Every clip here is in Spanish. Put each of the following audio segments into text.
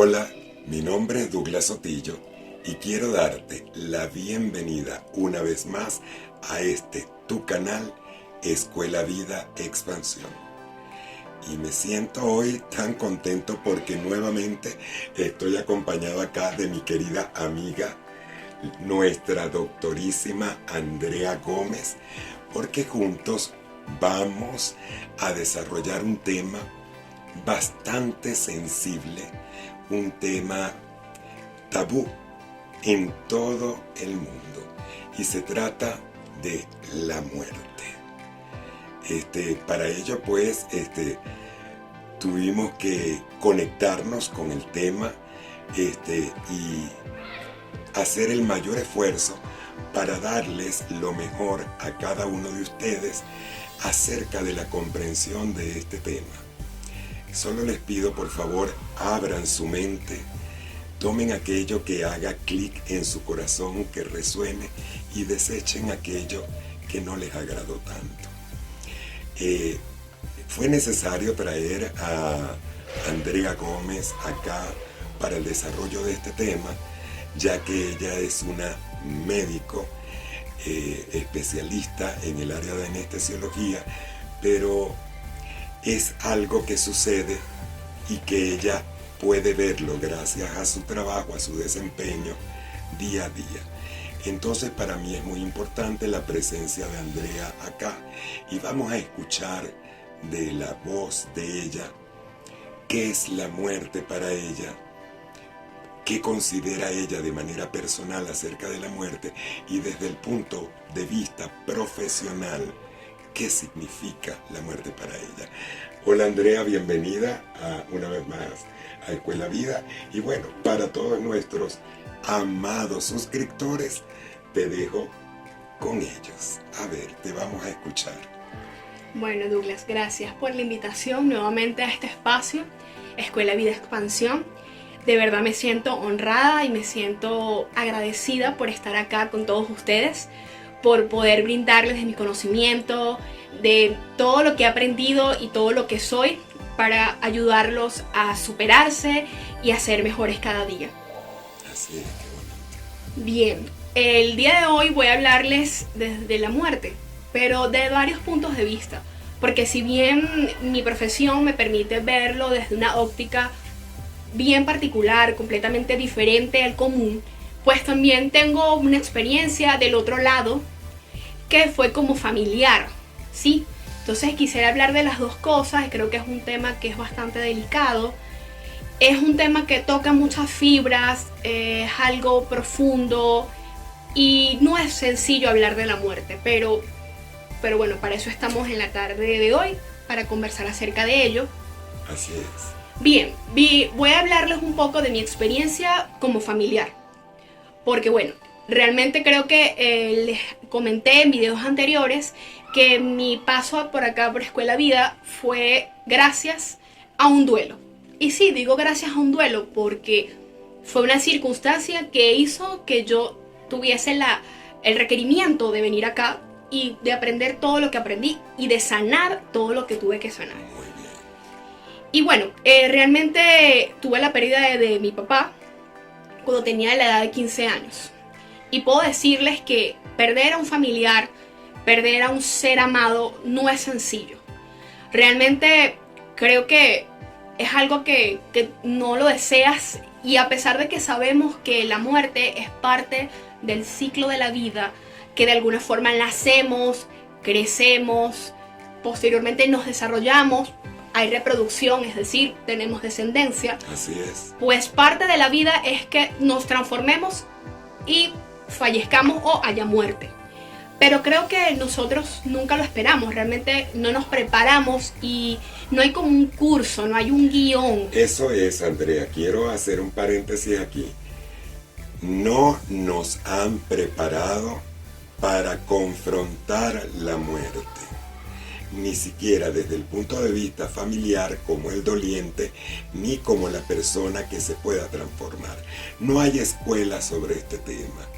Hola, mi nombre es Douglas Sotillo y quiero darte la bienvenida una vez más a tu canal Escuela Vida Expansión. Y me siento hoy tan contento porque nuevamente estoy acompañado acá de mi querida amiga, nuestra doctorísima Andrea Gómez, porque juntos vamos a desarrollar un tema bastante sensible, un tema tabú en todo el mundo, y se trata de la muerte. Para ello pues tuvimos que conectarnos con el tema y hacer el mayor esfuerzo para darles lo mejor a cada uno de ustedes acerca de la comprensión de este tema. Solo les pido, por favor, abran su mente, tomen aquello que haga clic en su corazón, que resuene, y desechen aquello que no les agradó tanto. Fue necesario traer a Andrea Gómez acá para el desarrollo de este tema, ya que ella es una médico especialista en el área de anestesiología, pero es algo que sucede y que ella puede verlo gracias a su trabajo, a su desempeño día a día. Entonces para mí es muy importante la presencia de Andrea acá y vamos a escuchar de la voz de ella qué es la muerte para ella, qué considera ella de manera personal acerca de la muerte y desde el punto de vista profesional, qué significa la muerte para ella. Hola Andrea, bienvenida una vez más a Escuela Vida. Y bueno, para todos nuestros amados suscriptores, te dejo con ellos. A ver, te vamos a escuchar. Bueno, Douglas, gracias por la invitación nuevamente a este espacio, Escuela Vida Expansión. De verdad me siento honrada y me siento agradecida por estar acá con todos ustedes, por poder brindarles de mi conocimiento, de todo lo que he aprendido y todo lo que soy para ayudarlos a superarse y a ser mejores cada día. Así es, qué bonito. Bien, el día de hoy voy a hablarles de la muerte, pero de varios puntos de vista, porque si bien mi profesión me permite verlo desde una óptica bien particular, completamente diferente al común, pues también tengo una experiencia del otro lado que fue como familiar, ¿sí? Entonces quisiera hablar de las dos cosas. Creo que es un tema que es bastante delicado, es un tema que toca muchas fibras, es algo profundo y no es sencillo hablar de la muerte, pero bueno, para eso estamos en la tarde de hoy, para conversar acerca de ello. Así es. Bien, voy a hablarles un poco de mi experiencia como familiar, porque bueno, realmente creo que les comenté en videos anteriores que mi paso por acá por Escuela Vida fue gracias a un duelo. Y sí, digo gracias a un duelo porque fue una circunstancia que hizo que yo tuviese el requerimiento de venir acá y de aprender todo lo que aprendí y de sanar todo lo que tuve que sanar. Y bueno, realmente tuve la pérdida de mi papá cuando tenía la edad de 15 años. Y puedo decirles que perder a un familiar, perder a un ser amado, no es sencillo. Realmente creo que es algo que no lo deseas, y a pesar de que sabemos que la muerte es parte del ciclo de la vida, que de alguna forma nacemos, crecemos, posteriormente nos desarrollamos, hay reproducción, es decir, tenemos descendencia. Así es. Pues parte de la vida es que nos transformemos y fallezcamos o haya muerte. Pero creo que nosotros nunca lo esperamos, realmente no nos preparamos y no hay como un curso, no hay un guión. Eso es, Andrea, quiero hacer un paréntesis aquí. No nos han preparado para confrontar la muerte, ni siquiera desde el punto de vista familiar como el doliente, ni como la persona que se pueda transformar. No hay escuela sobre este tema,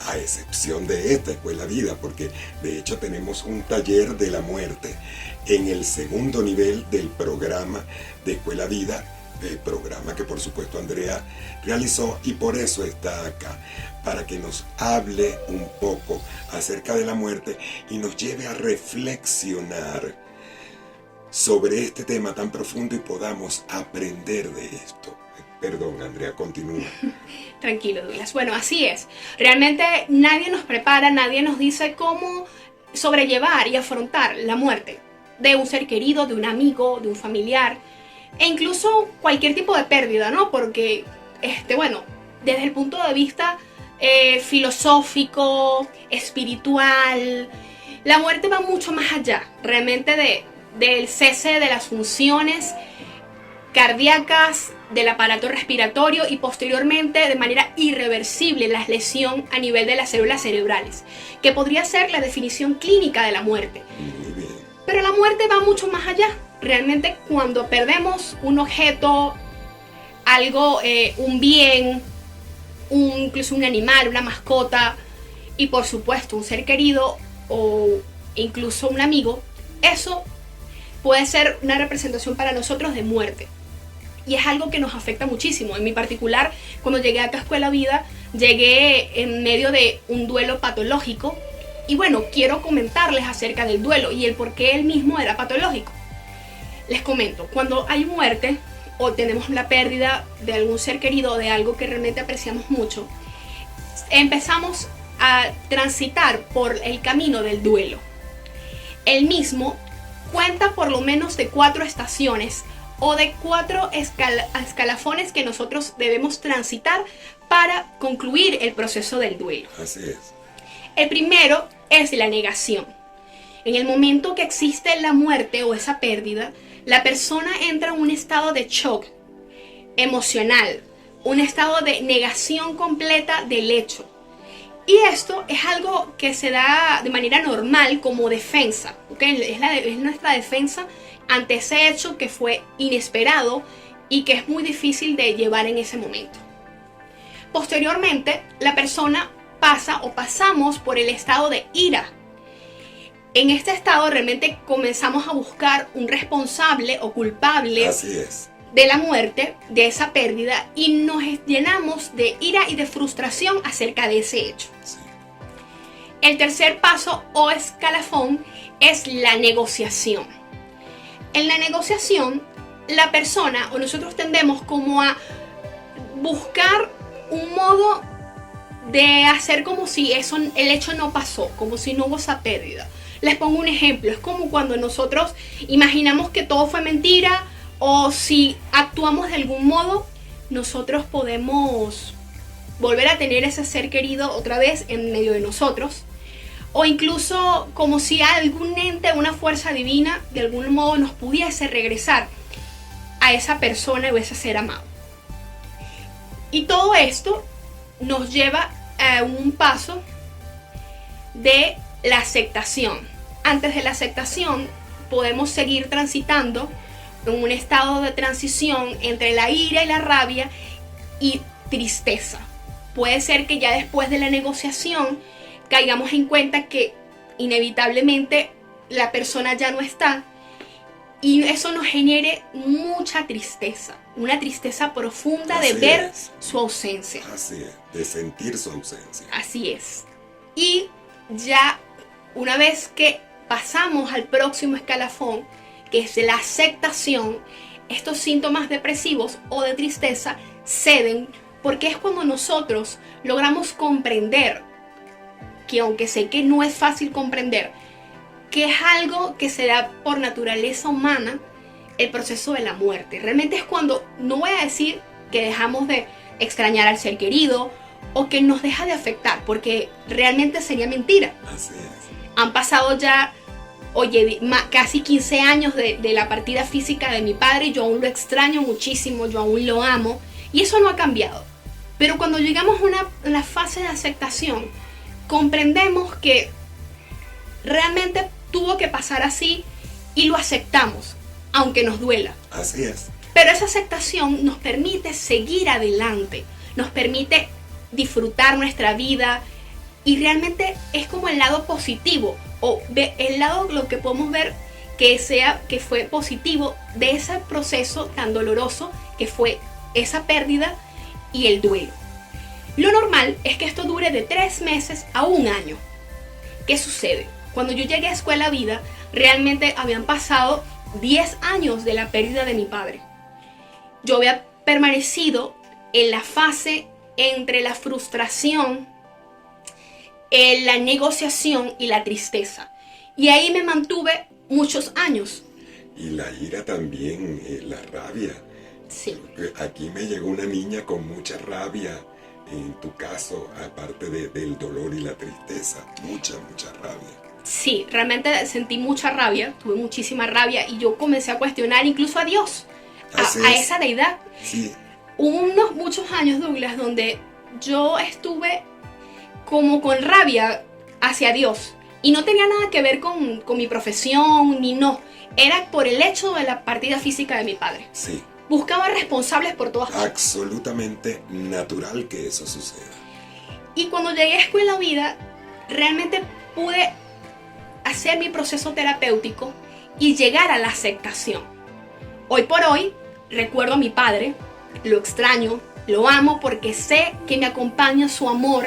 a excepción de esta Escuela Vida, porque de hecho tenemos un taller de la muerte en el segundo nivel del programa de Escuela Vida, programa que por supuesto Andrea realizó, y por eso está acá, para que nos hable un poco acerca de la muerte y nos lleve a reflexionar sobre este tema tan profundo y podamos aprender de esto. Perdón, Andrea, continúa. Tranquilo, Douglas. Bueno, así es. Realmente nadie nos prepara, nadie nos dice cómo sobrellevar y afrontar la muerte de un ser querido, de un amigo, de un familiar, e incluso cualquier tipo de pérdida, ¿no? Porque, bueno, desde el punto de vista filosófico, espiritual, la muerte va mucho más allá, realmente del cese de las funciones cardíacas, del aparato respiratorio y posteriormente de manera irreversible la lesión a nivel de las células cerebrales, que podría ser la definición clínica de la muerte. Muy bien. Pero la muerte va mucho más allá. Realmente cuando perdemos un objeto, algo, un bien, incluso un animal, una mascota y por supuesto un ser querido o incluso un amigo, eso puede ser una representación para nosotros de muerte. Y es algo que nos afecta muchísimo. En mi particular, cuando llegué acá a Escuela Vida, llegué en medio de un duelo patológico. Y bueno, quiero comentarles acerca del duelo y el por qué él mismo era patológico. Les comento, cuando hay muerte o tenemos la pérdida de algún ser querido o de algo que realmente apreciamos mucho, empezamos a transitar por el camino del duelo. El mismo cuenta por lo menos de 4 estaciones o de 4 escalafones que nosotros debemos transitar para concluir el proceso del duelo. Así es. El primero es la negación. En el momento que existe la muerte o esa pérdida, la persona entra en un estado de shock emocional, un estado de negación completa del hecho. Y esto es algo que se da de manera normal como defensa, ¿okay? Es nuestra defensa ante ese hecho que fue inesperado y que es muy difícil de llevar en ese momento. Posteriormente, la persona pasa o pasamos por el estado de ira. En este estado realmente comenzamos a buscar un responsable o culpable. Así es. De la muerte, de esa pérdida, y nos llenamos de ira y de frustración acerca de ese hecho. Sí. El tercer paso o escalafón es la negociación. En la negociación, la persona o nosotros tendemos como a buscar un modo de hacer como si el hecho no pasó, como si no hubo esa pérdida. Les pongo un ejemplo, es como cuando nosotros imaginamos que todo fue mentira, o si actuamos de algún modo, nosotros podemos volver a tener ese ser querido otra vez en medio de nosotros. O incluso como si algún ente, una fuerza divina, de algún modo nos pudiese regresar a esa persona o ese ser amado. Y todo esto nos lleva a un paso de la aceptación. Antes de la aceptación podemos seguir transitando en un estado de transición entre la ira y la rabia y tristeza. Puede ser que ya después de la negociación caigamos en cuenta que inevitablemente la persona ya no está y eso nos genere mucha tristeza, una tristeza profunda Así de ver es. su ausencia. Así es, de sentir su ausencia. Así es. Y ya una vez que pasamos al próximo escalafón, que es la aceptación, estos síntomas depresivos o de tristeza ceden porque es cuando nosotros logramos comprender, que aunque sé que no es fácil comprender, que es algo que se da por naturaleza humana, el proceso de la muerte. Realmente es cuando, no voy a decir que dejamos de extrañar al ser querido o que nos deja de afectar, porque realmente sería mentira. Así es. Han pasado ya, casi 15 años de la partida física de mi padre, yo aún lo extraño muchísimo, yo aún lo amo, y eso no ha cambiado. Pero cuando llegamos a una fase de aceptación, comprendemos que realmente tuvo que pasar así y lo aceptamos, aunque nos duela. Así es. Pero esa aceptación nos permite seguir adelante, nos permite disfrutar nuestra vida y realmente es como el lado positivo o el lado lo que podemos ver que fue positivo de ese proceso tan doloroso que fue esa pérdida y el duelo. Lo normal es que esto dure de 3 meses a 1 año. ¿Qué sucede? Cuando yo llegué a Escuela Vida, realmente habían pasado 10 años de la pérdida de mi padre. Yo había permanecido en la fase entre la frustración, la negociación y la tristeza. Y ahí me mantuve muchos años. Y la ira también, la rabia. Sí. Aquí me llegó una niña con mucha rabia. En tu caso, aparte del dolor y la tristeza, mucha rabia. Sí, realmente sentí mucha rabia, tuve muchísima rabia y yo comencé a cuestionar incluso a Dios, a esa deidad. Sí. Hubo muchos años, Douglas, donde yo estuve como con rabia hacia Dios y no tenía nada que ver con mi profesión ni no, era por el hecho de la partida física de mi padre. Sí. Buscaba responsables por todas partes. Absolutamente natural que eso suceda. Y cuando llegué a Escuela Vida, realmente pude hacer mi proceso terapéutico y llegar a la aceptación. Hoy por hoy, recuerdo a mi padre, lo extraño, lo amo porque sé que me acompaña su amor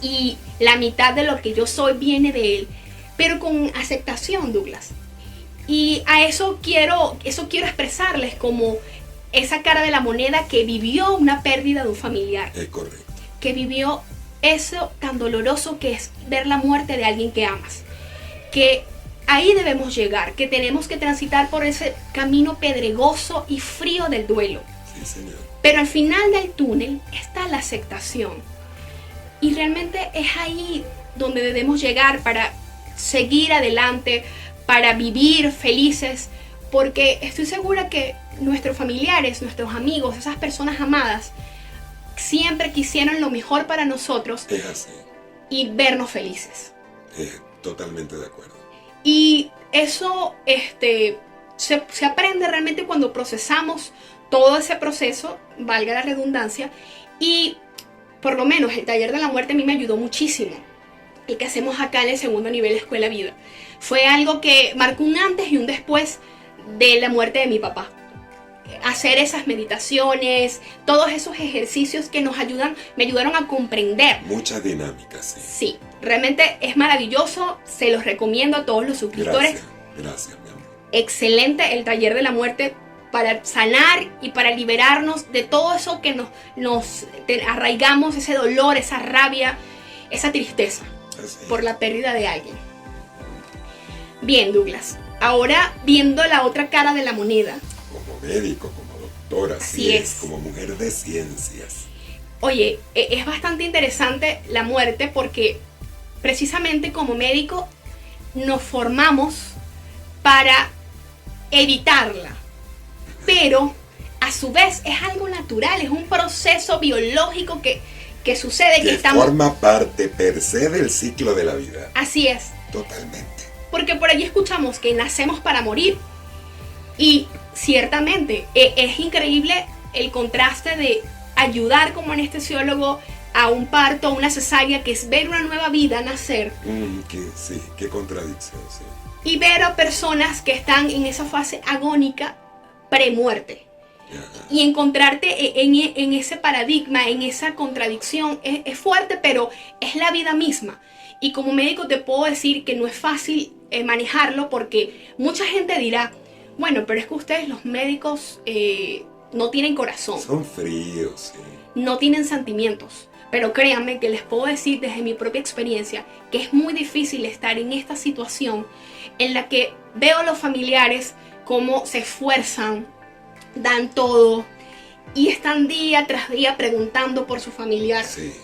y la mitad de lo que yo soy viene de él, pero con aceptación, Douglas. Y a eso quiero expresarles como esa cara de la moneda que vivió una pérdida de un familiar. Es correcto. Que vivió eso tan doloroso que es ver la muerte de alguien que amas. Que ahí debemos llegar, que tenemos que transitar por ese camino pedregoso y frío del duelo. Sí, señor. Pero al final del túnel está la aceptación. Y realmente es ahí donde debemos llegar para seguir adelante, para vivir felices, porque estoy segura que nuestros familiares, nuestros amigos, esas personas amadas, siempre quisieron lo mejor para nosotros. Es así. Y vernos felices. Totalmente de acuerdo. Y eso se aprende realmente cuando procesamos todo ese proceso, valga la redundancia, y por lo menos el taller de la muerte a mí me ayudó muchísimo. El que hacemos acá en el segundo nivel de Escuela Vida. Fue algo que marcó un antes y un después de la muerte de mi papá. Hacer esas meditaciones, todos esos ejercicios que me ayudaron a comprender. Muchas dinámicas, sí. Sí, realmente es maravilloso, se los recomiendo a todos los suscriptores. Gracias, mi amor. Excelente el taller de la muerte para sanar y para liberarnos de todo eso que nos arraigamos, ese dolor, esa rabia, esa tristeza por la pérdida de alguien. Bien, Douglas, ahora viendo la otra cara de la moneda. Como médico, como doctora, así es, como mujer de ciencias. Oye, es bastante interesante la muerte porque precisamente como médico nos formamos para evitarla, pero a su vez es algo natural, es un proceso biológico que sucede, que forma parte per se del ciclo de la vida. Así es. Totalmente. Porque por allí escuchamos que nacemos para morir y ciertamente es increíble el contraste de ayudar como anestesiólogo a un parto, a una cesárea, que es ver una nueva vida nacer. Qué contradicción, sí. Y ver a personas que están en esa fase agónica premuerte. Y encontrarte en ese paradigma, en esa contradicción, es fuerte, pero es la vida misma. Y como médico te puedo decir que no es fácil manejarlo porque mucha gente dirá, bueno, pero es que ustedes los médicos no tienen corazón. Son fríos, sí. No tienen sentimientos. Pero créanme que les puedo decir desde mi propia experiencia que es muy difícil estar en esta situación en la que veo a los familiares cómo se esfuerzan, dan todo y están día tras día preguntando por su familiar. Sí.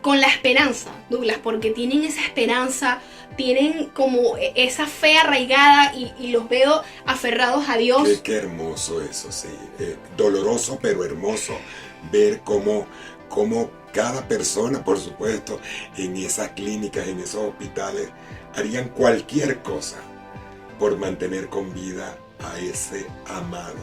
Con la esperanza, Douglas, porque tienen esa esperanza, tienen como esa fe arraigada y los veo aferrados a Dios. Qué hermoso eso, sí. Doloroso pero hermoso ver cómo cada persona, por supuesto, en esas clínicas, en esos hospitales, harían cualquier cosa por mantener con vida a ese amado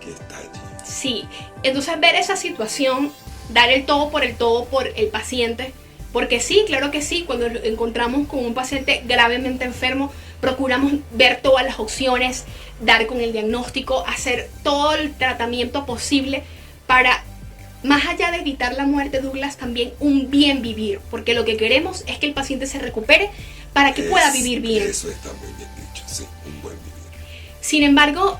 que está allí. Sí, entonces ver esa situación, dar el todo por el paciente, porque sí, claro que sí, cuando nos encontramos con un paciente gravemente enfermo, procuramos ver todas las opciones, dar con el diagnóstico, hacer todo el tratamiento posible para, más allá de evitar la muerte, Douglas, también un bien vivir, porque lo que queremos es que el paciente se recupere para que pueda vivir bien. Eso está muy bien dicho, sí, un buen vivir. Sin embargo,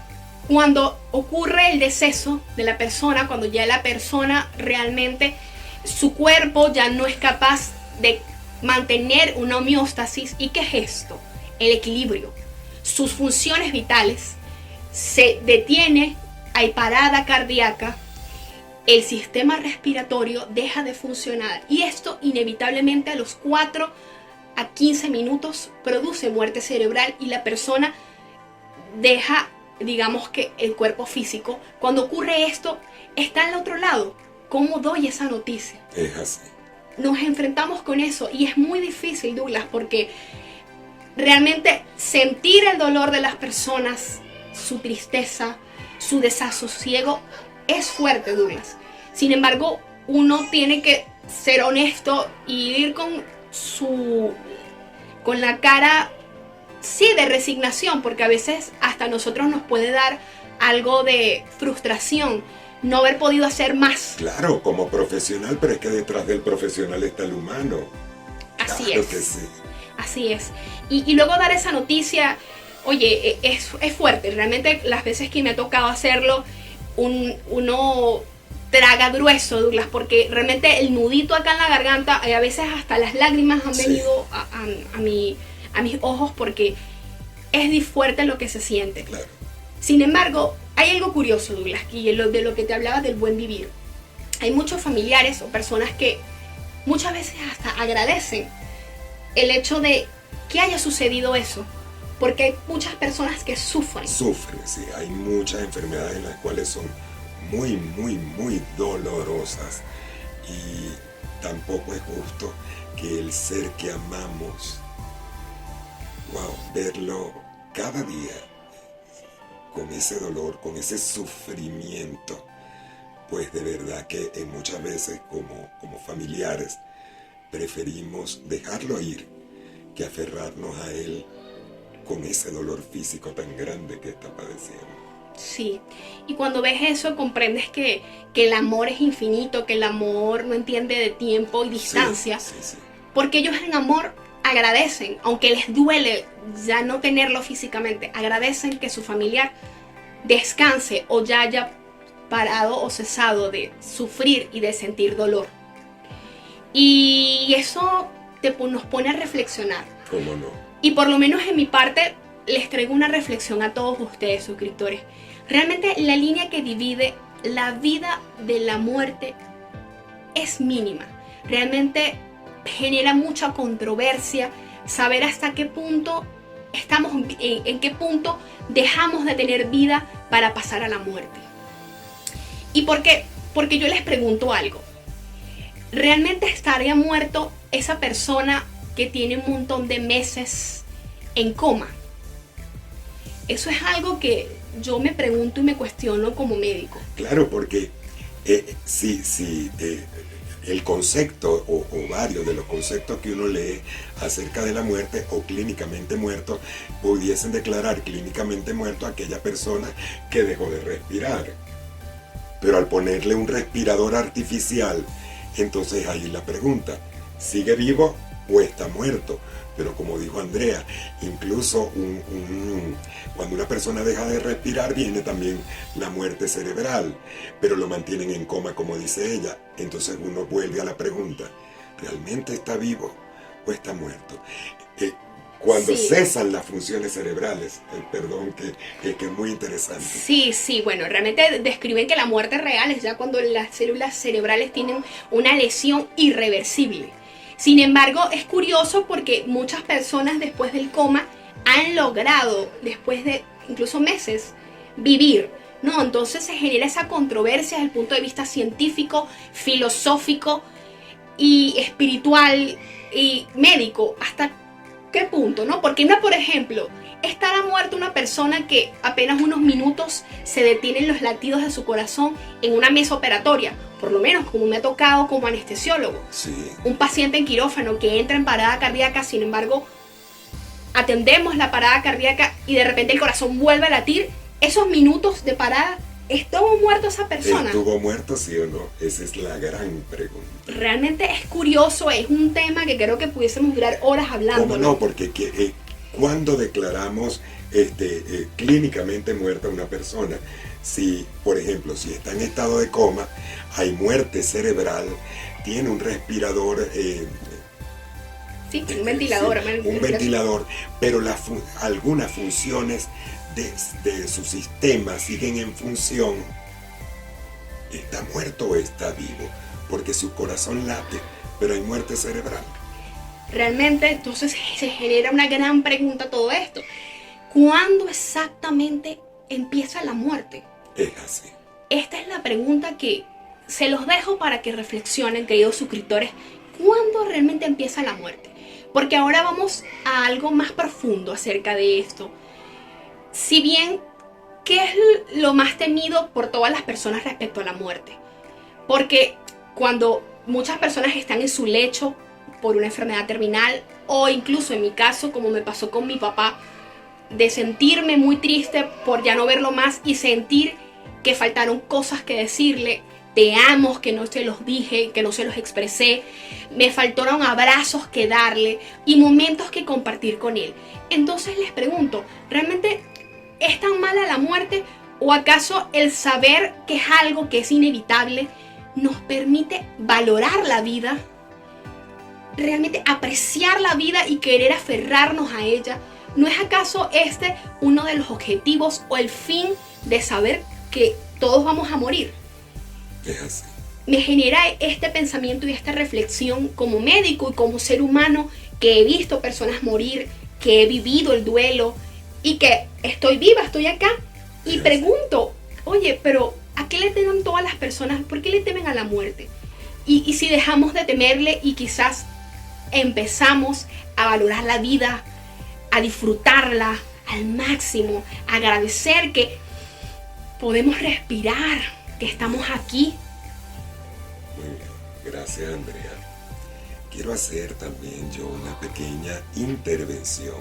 cuando ocurre el deceso de la persona, cuando ya la persona realmente, su cuerpo ya no es capaz de mantener una homeostasis, ¿y qué es esto? El equilibrio. Sus funciones vitales se detiene, hay parada cardíaca, el sistema respiratorio deja de funcionar y esto inevitablemente a los 4 a 15 minutos produce muerte cerebral y la persona deja, digamos que el cuerpo físico. Cuando ocurre esto, está al otro lado. ¿Cómo doy esa noticia? Es así. Nos enfrentamos con eso y es muy difícil, Douglas, porque realmente sentir el dolor de las personas, su tristeza, su desasosiego, es fuerte, Douglas. Sin embargo, uno tiene que ser honesto y ir con la cara, sí, de resignación, porque a veces hasta a nosotros nos puede dar algo de frustración no haber podido hacer más. Claro, como profesional, pero es que detrás del profesional está el humano. Así claro es. Que sí. Así es. Y luego dar esa noticia, oye, es fuerte. Realmente las veces que me ha tocado hacerlo, uno traga grueso, Douglas, porque realmente el nudito acá en la garganta, a veces hasta las lágrimas han venido a mis ojos porque es fuerte lo que se siente. Claro. Sin embargo, hay algo curioso, Douglas, y de lo que te hablaba del buen vivir. Hay muchos familiares o personas que muchas veces hasta agradecen el hecho de que haya sucedido eso, porque hay muchas personas que sufren. Sufren, sí. Hay muchas enfermedades en las cuales son muy, muy, muy dolorosas y tampoco es justo que el ser que amamos, verlo cada día con ese dolor, con ese sufrimiento, pues de verdad que muchas veces como familiares preferimos dejarlo ir que aferrarnos a él con ese dolor físico tan grande que está padeciendo. Sí, y cuando ves eso comprendes que el amor es infinito, que el amor no entiende de tiempo y distancia, sí. Porque ellos en amor agradecen, aunque les duele ya no tenerlo físicamente, agradecen que su familiar descanse o ya haya parado o cesado de sufrir y de sentir dolor. Y eso nos pone a reflexionar. ¿Cómo no? Y por lo menos en mi parte les traigo una reflexión a todos ustedes, suscriptores. Realmente la línea que divide la vida de la muerte es mínima. Realmente genera mucha controversia saber hasta qué punto estamos, en qué punto dejamos de tener vida para pasar a la muerte. ¿Y por qué? Porque yo les pregunto algo. ¿Realmente estaría muerto esa persona que tiene un montón de meses en coma? Eso es algo que yo me pregunto y me cuestiono como médico. Claro, porque el concepto o varios de los conceptos que uno lee acerca de la muerte o clínicamente muerto, pudiesen declarar clínicamente muerto a aquella persona que dejó de respirar. Pero al ponerle un respirador artificial, entonces ahí la pregunta, ¿sigue vivo o está muerto? Pero como dijo Andrea, incluso cuando una persona deja de respirar viene también la muerte cerebral, pero lo mantienen en coma como dice ella. Entonces uno vuelve a la pregunta, ¿realmente está vivo o está muerto? Cuando cesan las funciones cerebrales, perdón, que es muy interesante. Sí, bueno, realmente describen que la muerte real es ya cuando las células cerebrales tienen una lesión irreversible. Sin embargo, es curioso porque muchas personas después del coma han logrado, después de incluso meses, vivir, ¿no? Entonces se genera esa controversia desde el punto de vista científico, filosófico y espiritual y médico. ¿Hasta qué punto, no? Porque no, por ejemplo, estará muerta una persona que apenas unos minutos se detienen los latidos de su corazón en una mesa operatoria, por lo menos como me ha tocado como anestesiólogo. Sí. Un paciente en quirófano que entra en parada cardíaca, sin embargo, atendemos la parada cardíaca y de repente el corazón vuelve a latir, esos minutos de parada, ¿estuvo muerto esa persona? ¿Estuvo muerto, sí o no? Esa es la gran pregunta. Realmente es curioso, es un tema que creo que pudiésemos durar horas hablando. ¿Cómo no? Porque cuando declaramos clínicamente muerta una persona, si, por ejemplo, si está en estado de coma, hay muerte cerebral, tiene un respirador, sí, un ventilador. Un ventilador, pero algunas funciones de su sistema siguen en función. ¿Está muerto o está vivo? Porque su corazón late, pero hay muerte cerebral. Realmente, entonces se genera una gran pregunta todo esto. ¿Cuándo exactamente empieza la muerte? Es así. Esta es la pregunta que se los dejo para que reflexionen, queridos suscriptores. ¿Cuándo realmente empieza la muerte? Porque ahora vamos a algo más profundo acerca de esto. Si bien, ¿qué es lo más temido por todas las personas respecto a la muerte? Porque cuando muchas personas están en su lecho por una enfermedad terminal, o incluso en mi caso, como me pasó con mi papá, de sentirme muy triste por ya no verlo más y sentir que faltaron cosas que decirle, te amo, que no se los dije, que no se los expresé, me faltaron abrazos que darle y momentos que compartir con él. Entonces les pregunto, ¿realmente es tan mala la muerte o acaso el saber que es algo que es inevitable nos permite valorar la vida, realmente apreciar la vida y querer aferrarnos a ella? ¿No es acaso este uno de los objetivos o el fin de saber que todos vamos a morir? Es así. Me genera este pensamiento y esta reflexión como médico y como ser humano que he visto personas morir, que he vivido el duelo y que estoy viva, estoy acá y pregunto, oye, pero ¿a qué le temen todas las personas? ¿Por qué le temen a la muerte? Y si dejamos de temerle y quizás empezamos a valorar la vida, a disfrutarla al máximo, a agradecer que podemos respirar, que estamos aquí. Muy bien, gracias Andrea. Quiero hacer también yo una pequeña intervención